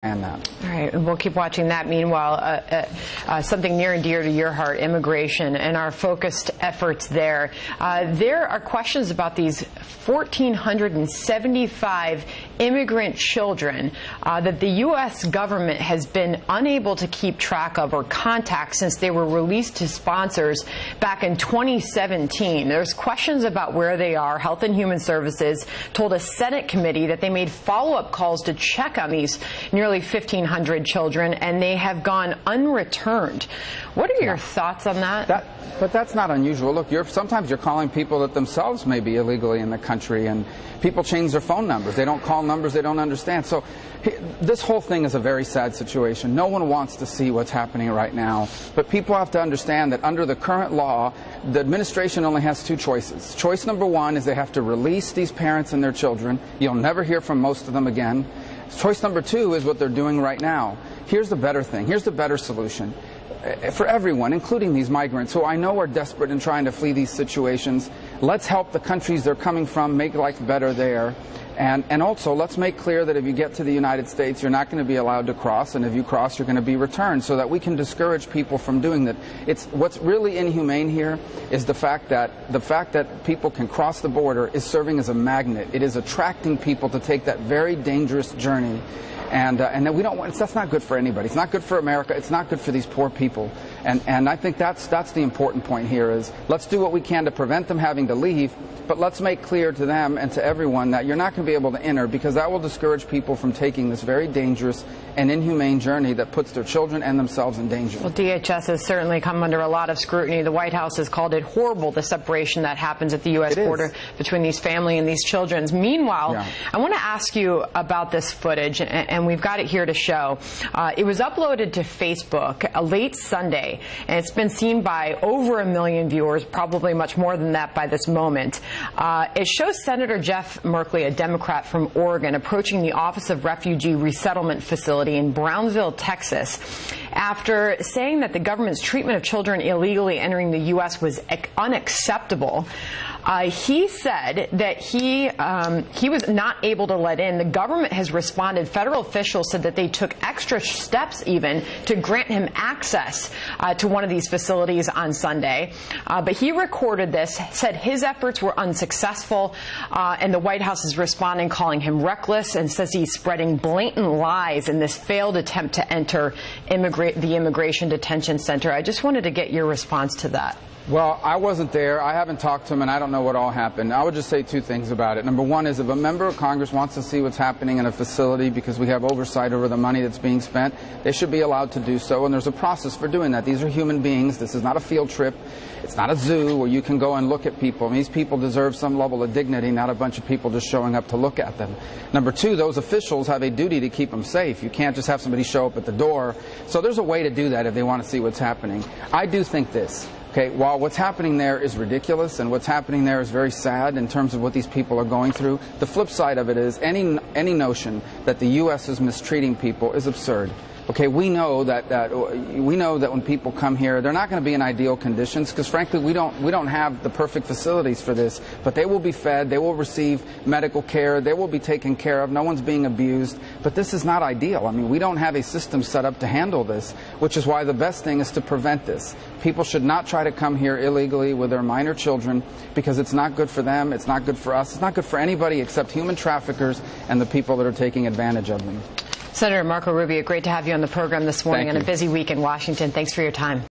And that. All right, and we'll keep watching that. Meanwhile, something near and dear to your heart, immigration and our focused efforts there. There are questions about these 1,475 immigrant children that the U.S. government has been unable to keep track of or contact since they were released to sponsors back in 2017. There's questions about where they are. Health and Human Services told a Senate committee that they made follow-up calls to check on these nearly 1,500 children, and they have gone unreturned. What are your thoughts on that? But that's not unusual. Look, sometimes you're calling people that themselves may be illegally in the country, and people change their phone numbers. They don't call numbers they don't understand. So this whole thing is a very sad situation. No one wants to see what's happening right now, but people have to understand that under the current law, the administration only has two choices. Choice number one is they have to release these parents and their children. You'll never hear from most of them again. Choice number two is what they're doing right now. Here's the better thing. Here's the better solution. For everyone, including these migrants, who I know are desperate in trying to flee these situations, let's help the countries they're coming from make life better there. And also, let's make clear that if you get to the United States, you're not going to be allowed to cross, and if you cross, you're going to be returned, so that we can discourage people from doing that. What's really inhumane here is the fact that people can cross the border is serving as a magnet. It is attracting people to take that very dangerous journey. And that we don't want, that's not good for anybody. It's not good for America. It's not good for these poor people. And I think that's the important point here is let's do what we can to prevent them having to leave, but let's make clear to them and to everyone that you're not going to be able to enter, because that will discourage people from taking this very dangerous and inhumane journey that puts their children and themselves in danger. Well, DHS has certainly come under a lot of scrutiny. The White House has called it horrible, the separation that happens at the U.S. border between these family and these children. Meanwhile, I want to ask you about this footage, and we've got it here to show. It was uploaded to Facebook late Sunday, and it's been seen by over 1 million viewers, probably much more than that by this moment. It shows Senator Jeff Merkley, a Democrat from Oregon, approaching the Office of Refugee Resettlement Facility in Brownsville, Texas, after saying that the government's treatment of children illegally entering the U.S. was unacceptable. He said that he was not able to let in. The government has responded. Federal officials said that they took extra steps even to grant him access to one of these facilities on Sunday. But he recorded this, said his efforts were unsuccessful, and the White House is responding, calling him reckless, and says he's spreading blatant lies in this failed attempt to enter the Immigration Detention Center. I just wanted to get your response to that. Well, I wasn't there. I haven't talked to him, and I don't know what all happened. I would just say two things about it. Number one is if a member of Congress wants to see what's happening in a facility because we have oversight over the money that's being spent, they should be allowed to do so, and there's a process for doing that. These are human beings. This is not a field trip. It's not a zoo where you can go and look at people. These people deserve some level of dignity, not a bunch of people just showing up to look at them. Number two, those officials have a duty to keep them safe. You can't just have somebody show up at the door. So there's a way to do that if they want to see what's happening. I do think this. Okay, while what's happening there is ridiculous and what's happening there is very sad in terms of what these people are going through, the flip side of it is any notion that the U.S. is mistreating people is absurd. Okay, we know that when people come here, they're not going to be in ideal conditions because, frankly, we don't have the perfect facilities for this. But they will be fed, they will receive medical care, they will be taken care of. No one's being abused. But this is not ideal. I mean, we don't have a system set up to handle this, which is why the best thing is to prevent this. People should not try to come here illegally with their minor children because it's not good for them, it's not good for us, it's not good for anybody except human traffickers and the people that are taking advantage of them. Senator Marco Rubio, great to have you on the program this morning on a busy week in Washington. Thanks for your time.